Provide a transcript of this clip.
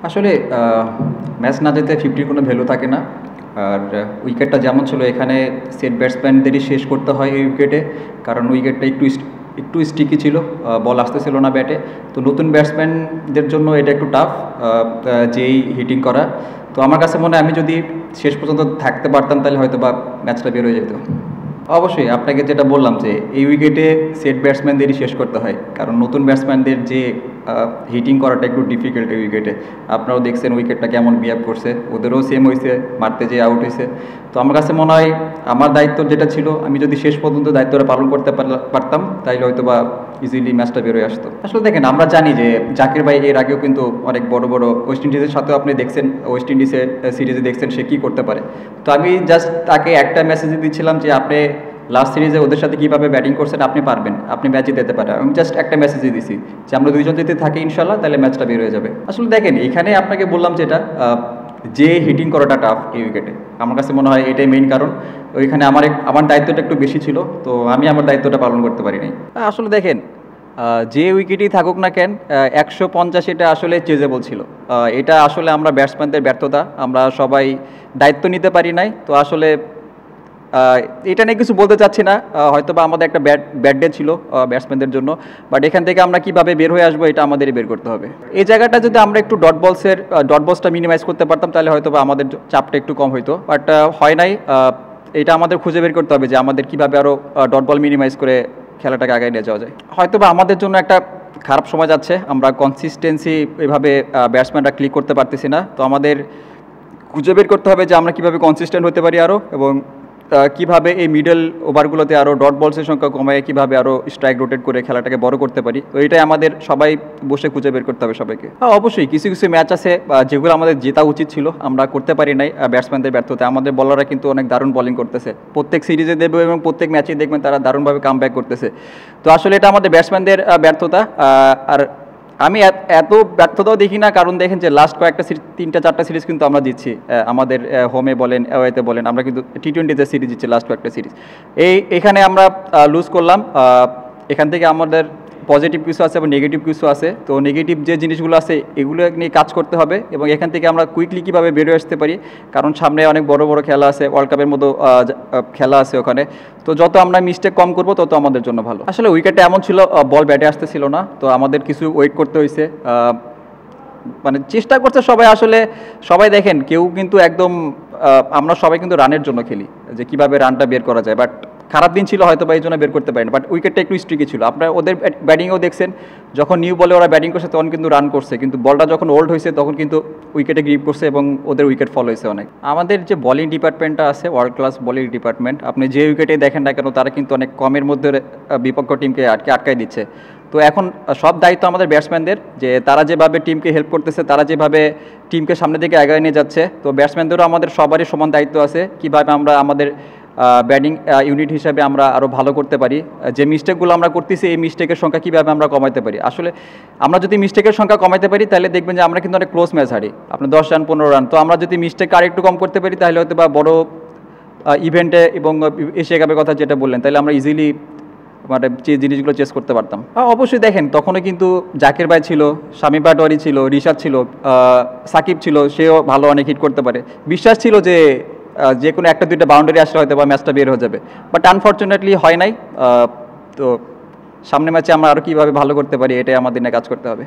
আসলে ম্যাচ না যেতে 50 কোনো ভ্যালু থাকে না। আর উইকেটটা যেমন ছিল এখানে সেট ব্যাটসম্যানদেরই শেষ করতে হয় এই উইকেটে, কারণ উইকেটটা একটু স্টিকি ছিল, বল আসতেছিল না ব্যাটে। তো নতুন ব্যাটসম্যানদের জন্য এটা একটু টাফ, যেই হিটিং করা। তো আমার কাছে মনে হয় আমি যদি শেষ পর্যন্ত থাকতে পারতাম তাহলে হয়তো বা ম্যাচটা বের হয়ে যেত। অবশ্যই আপনাকে যেটা বললাম যে এই উইকেটে সেট ব্যাটসম্যানদেরই শেষ করতে হয়, কারণ নতুন ব্যাটসম্যানদের যে হিটিং করাটা একটু ডিফিকাল্ট এই উইকেটে। আপনারাও দেখছেন উইকেটটা কেমন বিহেভ করছে, ওদেরও সেম হয়েছে, মারতে যেয়ে আউট হয়েছে। তো আমার কাছে মনে হয় আমার দায়িত্ব যেটা ছিল, আমি যদি শেষ পর্যন্ত দায়িত্বটা পালন করতে পারতাম তাহলে হয়তো বা ইজিলি ম্যাচটা বেরোয় আসতো। আসলে দেখেন, আমরা জানি যে জাকির ভাই এর আগেও কিন্তু অনেক বড় বড় ওয়েস্ট ইন্ডিজের সাথেও আপনি দেখছেন, ওয়েস্ট ইন্ডিজের সিরিজে দেখছেন সে কী করতে পারে। তো আমি জাস্ট তাকে একটা মেসেজ দিচ্ছিলাম যে আপনি লাস্ট সিরিজে ওদের সাথে কীভাবে ব্যাটিং করছেন আপনি পারবেন, আপনি ম্যাচ জিতে পারেন। আমি জাস্ট একটা মেসেজই দিছি যে আমরা দুইজন যদি থাকি ইনশাল্লাহ তাহলে ম্যাচটা বের হয়ে যাবে। আসলে দেখেন, এখানে আপনাকে বললাম যেটা, যে হিটিং করাটা টাফ এই উইকেটে, আমার কাছে মনে হয় এটাই মেইন কারণ। ওইখানে আমার দায়িত্বটা একটু বেশি ছিল, তো আমি আমার দায়িত্বটা পালন করতে পারিনি। আসলে দেখেন, যে উইকেটই থাকুক না কেন, 150 এটা আসলে চেজেবল ছিল। এটা আসলে আমরা ব্যাটসম্যানদের ব্যর্থতা, আমরা সবাই দায়িত্ব নিতে পারি নাই। তো আসলে এটা নিয়ে কিছু বলতে চাচ্ছি না, হয়তো বা আমাদের একটা ব্যাড ডে ছিল ব্যাটসম্যানদের জন্য, বাট এখান থেকে আমরা কিভাবে বের হয়ে আসবো এটা আমাদেরই বের করতে হবে। এই জায়গাটা যদি আমরা একটু ডট বলসটা মিনিমাইজ করতে পারতাম তাহলে হয়তো বা আমাদের চাপটা একটু কম হইতো, বাট হয় নাই। এটা আমাদের খুঁজে বের করতে হবে যে আমাদের কীভাবে আরও ডট বল মিনিমাইজ করে খেলাটাকে আগায় নিয়ে যাওয়া যায়। হয়তো বা আমাদের জন্য একটা খারাপ সময় যাচ্ছে, আমরা কনসিস্টেন্সি এভাবে ব্যাটসম্যানরা ক্লিক করতে পারতেছি না। তো আমাদের খুঁজে বের করতে হবে যে আমরা কীভাবে কনসিস্টেন্ট হতে পারি আরও, এবং কীভাবে এই মিডল ওভারগুলোতে আরও ডট বলসের সংখ্যা কমায় কীভাবে আরও স্ট্রাইক রোটেট করে খেলাটাকে বড় করতে পারি। তো এটাই আমাদের সবাই বসে খুঁজে বের করতে হবে সবাইকে। অবশ্যই কিছু কিছু ম্যাচ আছে যেগুলো আমাদের জেতা উচিত ছিল, আমরা করতে পারি নাই ব্যাটসম্যানদের ব্যর্থতা। আমাদের বলাররা কিন্তু অনেক দারুণ বোলিং করতেছে, প্রত্যেক সিরিজে দেবে এবং প্রত্যেক ম্যাচেই দেখবেন তারা দারুণভাবে কাম ব্যাক করতেছে। তো আসলে এটা আমাদের ব্যাটসম্যানদের ব্যর্থতা। আর আমি এত ব্যর্থতাও দেখি না, কারণ দেখেন যে লাস্ট কয়েকটা সিরিজ, 3-4টা সিরিজ কিন্তু আমরা জিতছি, আমাদের হোমে বলেন অ্যাওয়েতে বলেন, আমরা কিন্তু টি-20তে সিরিজ জিতছি লাস্ট কয়েকটা সিরিজ। এখানে আমরা লুজ করলাম। এখান থেকে আমাদের পজিটিভ কিছু আছে এবং নেগেটিভ কিছু আছে। তো নেগেটিভ যে জিনিসগুলো আছে এগুলো নিয়ে কাজ করতে হবে, এবং এখান থেকে আমরা কুইকলি কীভাবে বেরোয় আসতে পারি, কারণ সামনে অনেক বড় বড় খেলা আছে, ওয়ার্ল্ড কাপের মতো খেলা আছে ওখানে। তো যত আমরা মিস্টেক কম করবো তত আমাদের জন্য ভালো। আসলে উইকেটটা এমন ছিল, বল ব্যাটে আসতেছিল না, তো আমাদের কিছু ওয়েট করতে হয়েছে। মানে চেষ্টা করছে সবাই, আসলে সবাই দেখেন কেউ কিন্তু একদম, আমরা সবাই কিন্তু রানের জন্য খেলি, যে কীভাবে রানটা বের করা যায়। বাট খারাপ দিন ছিল হয়তো বা এই জন্য বের করতে পারেনি, বাট উইকেটটা একটু স্ট্রিকি ছিল। আপনারা ওদের ব্যাটিংয়েও দেখছেন, যখন নিউ বলে ওরা ব্যাটিং করছে তখন কিন্তু রান করছে, কিন্তু বলটা যখন ওল্ড হয়েছে তখন কিন্তু উইকেটে গ্রিপ করছে এবং ওদের উইকেট ফল হয়েছে অনেক। আমাদের যে বোলিং ডিপার্টমেন্টটা আছে, ওয়ার্ল্ড ক্লাস বোলিং ডিপার্টমেন্ট, আপনি যে উইকেটে দেখেন না কেন তারা কিন্তু অনেক কমের মধ্যে বিপক্ষ টিমকে আটকায় দিচ্ছে। তো এখন সব দায়িত্ব আমাদের ব্যাটসম্যানদের, যে তারা যেভাবে টিমকে হেল্প করতেছে, তারা যেভাবে টিমকে সামনের দিকে এগিয়ে নিয়ে যাচ্ছে। তো ব্যাটসম্যানদেরও আমাদের সবারই সমান দায়িত্ব আছে, কীভাবে আমরা আমাদের ব্যাটিং ইউনিট হিসাবে আমরা আরও ভালো করতে পারি। যে মিস্টেকগুলো আমরা করতেছি এই মিস্টেকের সংখ্যা কীভাবে আমরা কমাতে পারি। আসলে আমরা যদি মিস্টেকের সংখ্যা কমাতে পারি তাহলে দেখবেন যে আমরা কিন্তু অনেক ক্লোজ ম্যাচ হারি, আপনার 10 রান 15 রান। তো আমরা যদি মিস্টেক আরেকটু কম করতে পারি তাহলে হয়তো বা বড় ইভেন্টে এবং এশিয়া কাপের কথা যেটা বললেন, তাহলে আমরা ইজিলি মানে যে জিনিসগুলো চেস করতে পারতাম। অবশ্যই দেখেন, তখনও কিন্তু জাকির ভাই ছিল, শামীম পাটোয়ারি ছিল, রিশাদ ছিল, সাকিব ছিল, সেও ভালো অনেক হিট করতে পারে। বিশ্বাস ছিল যে কোনো একটা দুইটা বাউন্ডারি আসলে হয়তো বা ম্যাচটা বের হয়ে যাবে, বাট আনফর্চুনেটলি হয় নাই। তো সামনে ম্যাচে আমরা আরও কীভাবে ভালো করতে পারি এটাই আমাদের নিয়ে কাজ করতে হবে।